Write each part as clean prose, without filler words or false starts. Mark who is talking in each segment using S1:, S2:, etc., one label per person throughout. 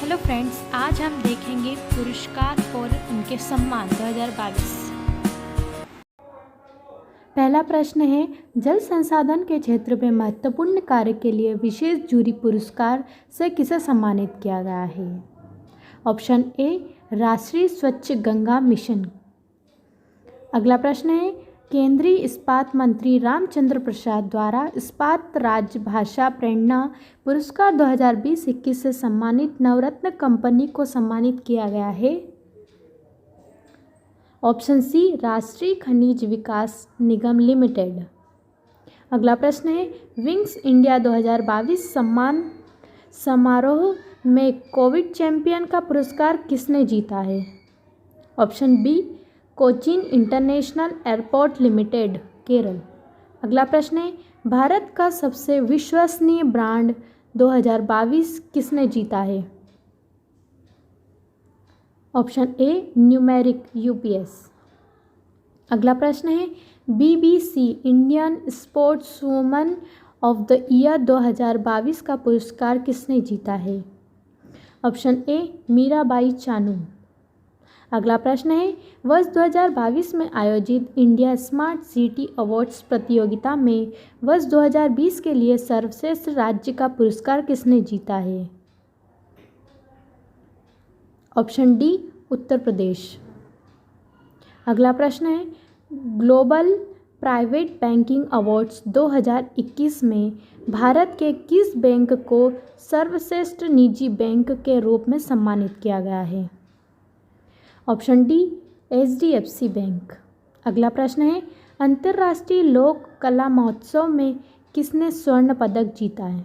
S1: Hello friends, आज हम देखेंगे पुरस्कार और उनके सम्मान 2022।
S2: पहला प्रश्न है, जल संसाधन के क्षेत्र में महत्वपूर्ण कार्य के लिए विशेष जूरी पुरस्कार से किसे सम्मानित किया गया है? ऑप्शन ए, राष्ट्रीय स्वच्छ गंगा मिशन। अगला प्रश्न है, केंद्रीय इस्पात मंत्री रामचंद्र प्रसाद द्वारा इस्पात राजभाषा प्रेरणा पुरस्कार 2020-21 से सम्मानित नवरत्न कंपनी को सम्मानित किया गया है? ऑप्शन सी, राष्ट्रीय खनिज विकास निगम लिमिटेड। अगला प्रश्न है, विंग्स इंडिया 2022 सम्मान समारोह में कोविड चैंपियन का पुरस्कार किसने जीता है? Option B, Cochin international airport limited, Kerala. अगला प्रश्न है, भारत का सबसे विश्वसनीय ब्रांड 2022 किसने जीता है? ऑप्शन ए, न्यूमेरिक यूपीएस। अगला प्रश्न है, BBC Indian sports woman of the year 2022 का पुरस्कार किसने जीता है? ऑप्शन ए, मीराबाई चानू। अगला प्रश्न है, वर्ष 2022 में आयोजित इंडिया स्मार्ट सिटी अवार्ड्स प्रतियोगिता में वर्ष 2020 के लिए सर्वश्रेष्ठ राज्य का पुरस्कार किसने जीता है? Option D, Uttar Pradesh. अगला प्रश्न है, ग्लोबल प्राइवेट बैंकिंग अवार्ड्स 2021 में भारत के किस बैंक को सर्वश्रेष्ठ निजी बैंक के रूप में सम्मानित किया गया है? Option D, HDFC bank. अगला प्रश्न है, अंतर्राष्ट्रीय लोक कला महोत्सव में किसने स्वर्ण पदक जीता है?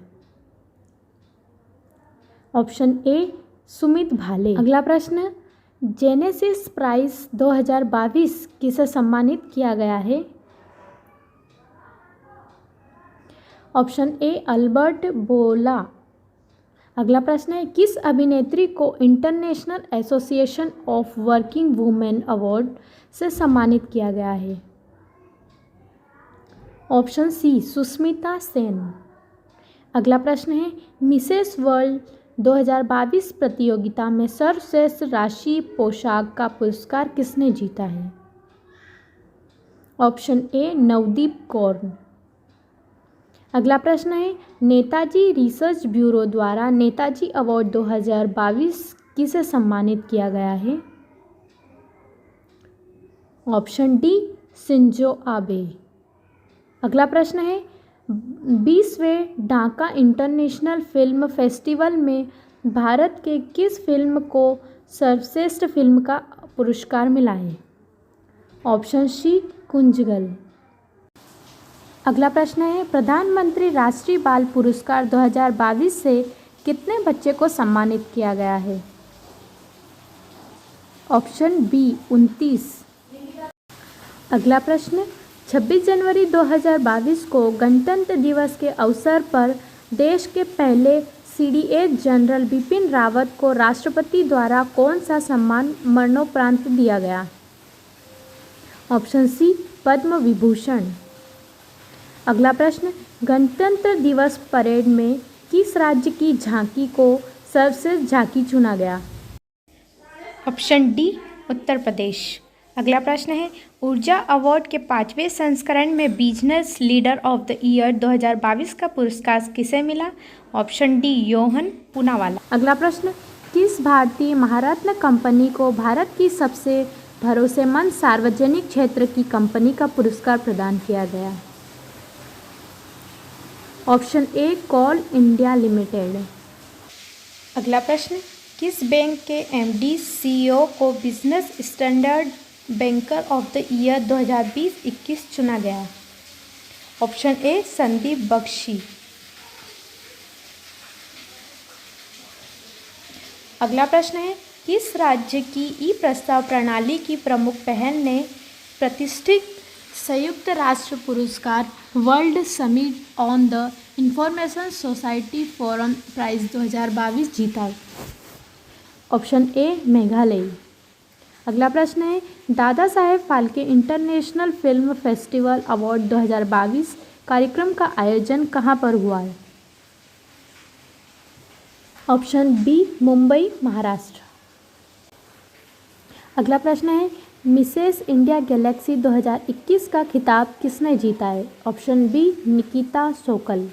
S2: ऑप्शन ए, सुमित भाले। अगला प्रश्न, जेनेसिस प्राइज 2022 किसे सम्मानित किया गया है? ऑप्शन ए, अल्बर्ट बोला। अगला प्रश्न है, किस अभिनेत्री को international association of working women award से सम्मानित किया गया है? Option C, Sushmita Sen. अगला प्रश्न है, मिसेस वर्ल्ड 2022 प्रतियोगिता में सर्वश्रेष्ठ राष्ट्रीय पोशाक का पुरस्कार किसने जीता है? ऑप्शन ए, नवदीप कौर। अगला प्रश्न है, नेताजी रिसर्च ब्यूरो द्वारा नेताजी अवार्ड 2022 किसे सम्मानित किया गया है? Option D, Shinzo Abe. अगला प्रश्न है, 20वें ढाका इंटरनेशनल फिल्म फेस्टिवल में भारत के किस फिल्म को सर्वश्रेष्ठ फिल्म का पुरस्कार मिला है? ऑप्शन सी, कुंजगल। अगला प्रश्न है, प्रधानमंत्री राष्ट्रीय बाल पुरस्कार 2022 से कितने बच्चे को सम्मानित किया गया है? Option B, 29। अगला प्रश्न, 26 जनवरी 2022 को गणतंत्र दिवस के अवसर पर देश के पहले सीडीएस जनरल बिपिन रावत को राष्ट्रपति द्वारा कौन सा सम्मान मरणोपरांत दिया गया? ऑप्शन सी, पद्म विभूषण। अगला प्रश्न, गणतंत्र दिवस परेड में किस राज्य की झांकी को सर्वश्रेष्ठ झांकी चुना गया?
S1: Option D, Uttar Pradesh. अगला प्रश्न है, ऊर्जा अवार्ड के 5वें संस्करण में business leader of the year 2022 का पुरस्कार किसे मिला? Option D, Yohan Poonawalla.
S2: अगला प्रश्न, किस भारतीय महारत्न कंपनी को भारत की सबसे भरोसेमंद सार्वजनिक क्षेत्र की कंपनी का पुरस्कार प्रदान किया गया? Option A, coal India limited.
S1: अगला प्रश्न, किस बैंक के एमडी सीईओ को business standard banker of the year 2020-21 चुना गया? Option A, Sandeep Bakshi. अगला प्रश्न है, किस राज्य की ई प्रस्ताव प्रणाली की प्रमुख पहल ने प्रतिष्ठित संयुक्त राष्ट्र पुरस्कार world summit on the information society forum prize 2022 जीता? Option A, Meghalaya. अगला प्रश्न है, Dada Saheb Phalke international film festival award 2022 कार्यक्रम का आयोजन कहाँ पर हुआ है?
S2: Option B Mumbai, Maharashtra. अगला प्रश्न है मिसेस इंडिया गैलेक्सी 2021 का खिताब किसने जीता है? Option B Nikita सोकल।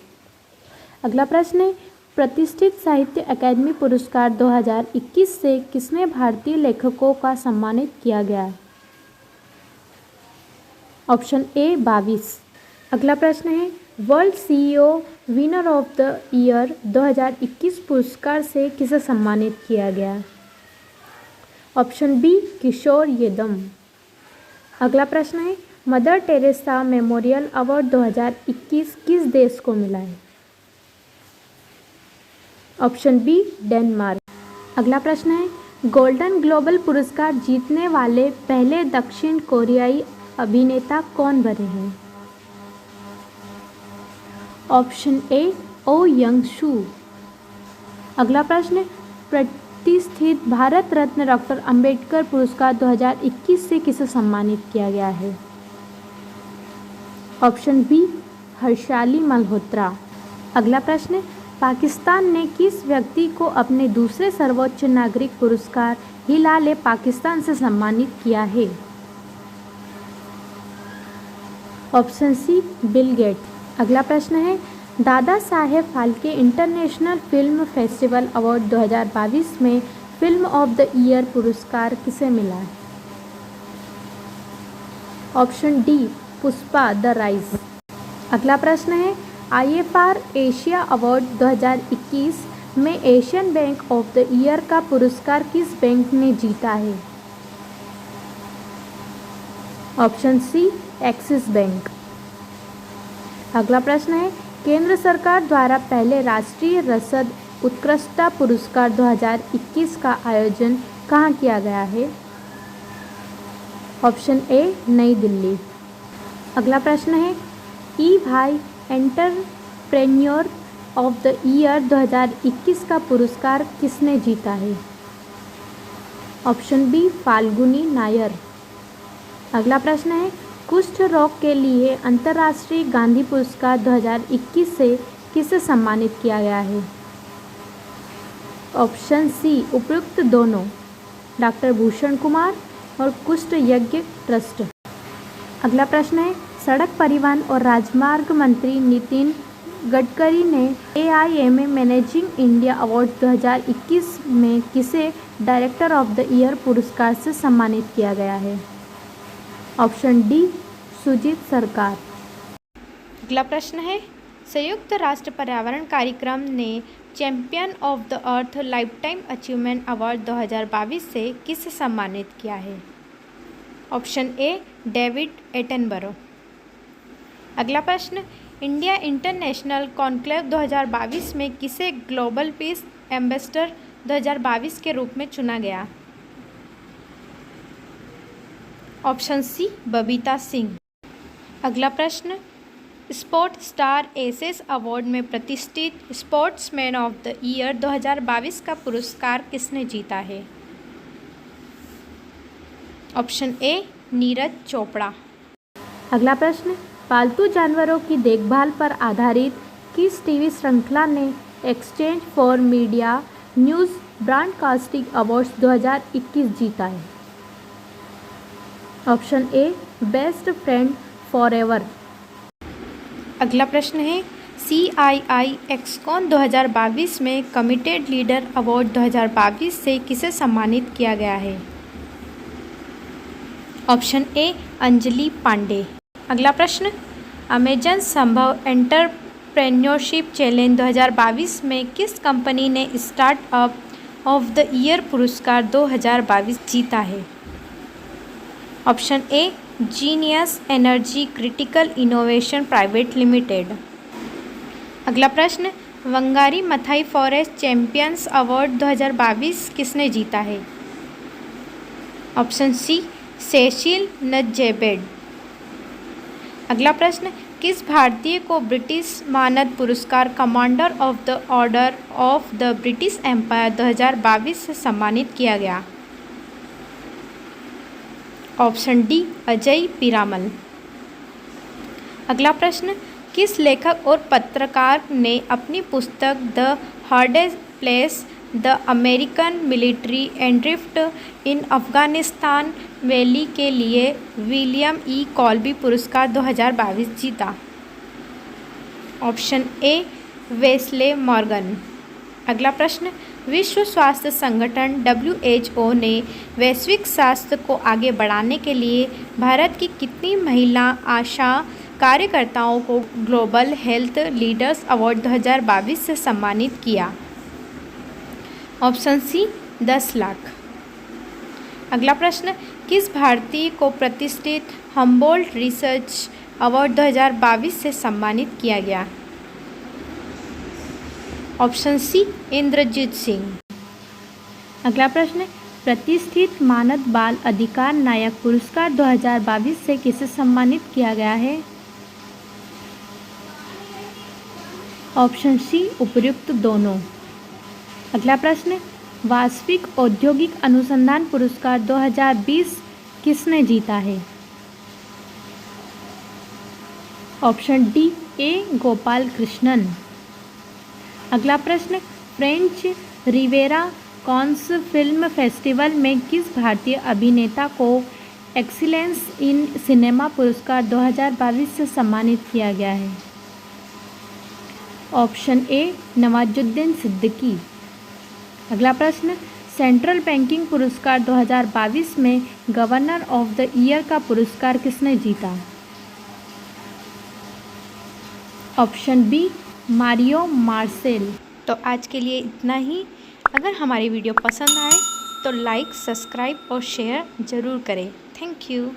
S2: अगला प्रश्न है प्रतिष्ठित साहित्य अकादमी पुरस्कार 2021 से किसने भारतीय लेखकों का सम्मानित किया गया? ऑप्शन ए 22। अगला प्रश्न है world CEO winner of the year 2021 पुरस्कार से किसे सम्मानित किया गया? ऑप्शन बी किशोर येदम। अगला प्रश्न है मदर टेरेसा मेमोरियल अवार्ड 2021 किस देश को मिला है? Option B Denmark. अगला प्रश्न है गोल्डन ग्लोबल पुरस्कार जीतने वाले पहले दक्षिण कोरियाई अभिनेता कौन बने हैं? ऑप्शन ए ओ यंग शू। अगला प्रश्न प्रतिष्ठित भारत रत्न डॉक्टर अंबेडकर पुरस्कार 2021 से किसे सम्मानित किया गया है? Option B Harshali Malhotra. अगला प्रश्न पाकिस्तान ने किस व्यक्ति को अपने दूसरे सर्वोच्च नागरिक पुरस्कार हिलाल पाकिस्तान से सम्मानित किया है? Option C Bill Gates. अगला प्रश्न है Dada Saheb Phalke international film festival award 2022 में फिल्म ऑफ द ईयर पुरस्कार किसे मिला है? Option D Pushpa the rise. अगला प्रश्न है IFR एशिया अवार्ड 2021 में Asian bank of the year का पुरस्कार किस बैंक ने जीता है? Option C Axis bank. अगला प्रश्न है केंद्र सरकार द्वारा पहले राष्ट्रीय रसद उत्कृष्टता पुरस्कार 2021 का आयोजन कहाँ किया गया है? ऑप्शन ए नई दिल्ली। अगला प्रश्न है ई भाई एंटरप्रेन्योर ऑफ द ईयर 2021 का पुरस्कार किसने जीता है? Option B Falguni Nayar. अगला प्रश्न है कुष्ठ रोग के लिए अंतर्राष्ट्रीय गांधी पुरस्कार 2021 से किसे सम्मानित किया गया है? ऑप्शन सी उपयुक्त दोनों, डॉक्टर भूषण कुमार और कुष्ठ यज्ञ ट्रस्ट। अगला प्रश्न है सड़क परिवहन और राजमार्ग मंत्री नितिन गडकरी ने AIMA मैनेजिंग इंडिया अवार्ड 2021 में किसे डायरेक्टर ऑफ द ईयर पुरस्कार से सम्मानित किया गया है? ऑप्शन डी सुजीत सरकार।
S1: अगला प्रश्न है संयुक्त राष्ट्र पर्यावरण कार्यक्रम ने champion of the earth lifetime achievement award 2022 से किसे सम्मानित किया है? ऑप्शन ए डेविड एटनबरो। अगला प्रश्न इंडिया इंटरनेशनल कॉन्क्लेव 2022 में किसे ग्लोबल पीस एम्बेसडर 2022 के रूप में चुना गया? Option C Babita Singh. अगला प्रश्न स्पोर्ट स्टार एसेस अवार्ड में प्रतिष्ठित स्पोर्ट्समैन ऑफ द ईयर 2022 का पुरस्कार किसने जीता है? ऑप्शन ए नीरज चोपड़ा।
S2: अगला प्रश्न पालतू जानवरों की देखभाल पर आधारित किस टीवी श्रृंखला ने exchange for media news broadcasting awards 2021 जीता है? ऑप्शन ए बेस्ट फ्रेंड फॉरएवर।
S1: अगला प्रश्न है CII एक्सकॉन 2022 में कमिटेड लीडर अवार्ड 2022 से किसे सम्मानित किया गया है? Option A Anjali Pandey. अगला प्रश्न अमेजन संभव एंटरप्रेन्योरशिप चैलेंज 2022 में किस कंपनी ने स्टार्टअप ऑफ द ईयर पुरस्कार 2022 जीता है? Option A genius energy critical innovation private limited. अगला प्रश्न Wangari Maathai forest champions award 2022 किसने जीता है? Option C Cecile Ndjebet. अगला प्रश्न किस भारतीय को ब्रिटिश मानद पुरस्कार commander of the order of the British Empire 2022 से सम्मानित किया गया? Option D Ajay Piramal. अगला प्रश्न किस लेखक और पत्रकार ने अपनी पुस्तक the hardest place the American military adrift in Afghanistan valley के लिए विलियम ई कॉल्बी पुरस्कार 2022 जीता? ऑप्शन ए वेस्ले मॉर्गन। अगला प्रश्न, विश्व स्वास्थ्य संगठन WHO ने वैश्विक स्वास्थ्य को आगे बढ़ाने के लिए भारत की कितनी महिला आशा कार्यकर्ताओं को ग्लोबल हेल्थ लीडर्स अवार्ड 2022 से सम्मानित किया? Option C 10 lakh. अगला प्रश्न, किस भारतीय को प्रतिष्ठित हम्बोल्ट रिसर्च अवार्ड 2022 से सम्मानित किया गया? Option C Inderjeet Singh. अगला प्रश्न, प्रतिष्ठित मानव बाल अधिकार नायक पुरस्कार 2022 से किसे सम्मानित किया गया है? ऑप्शन सी उपर्युक्त दोनों। अगला प्रश्न, वास्तविक औद्योगिक अनुसंधान पुरस्कार 2020 किसने जीता है? Option D A Gopal Krishnan. अगला प्रश्न, French Riviera Cannes film festival में किस भारतीय अभिनेता को एक्सीलेंस इन सिनेमा पुरस्कार 2022 से सम्मानित किया गया है? ऑप्शन ए नवाजुद्दीन सिद्दीकी। अगला प्रश्न, सेंट्रल बैंकिंग पुरस्कार 2022 में गवर्नर ऑफ द ईयर का पुरस्कार किसने जीता? Option B Mario Marcel. तो आज के लिए इतना ही। अगर हमारी वीडियो पसंद आए तो लाइक, सब्सक्राइब और शेयर ज़रूर करें। Thank you.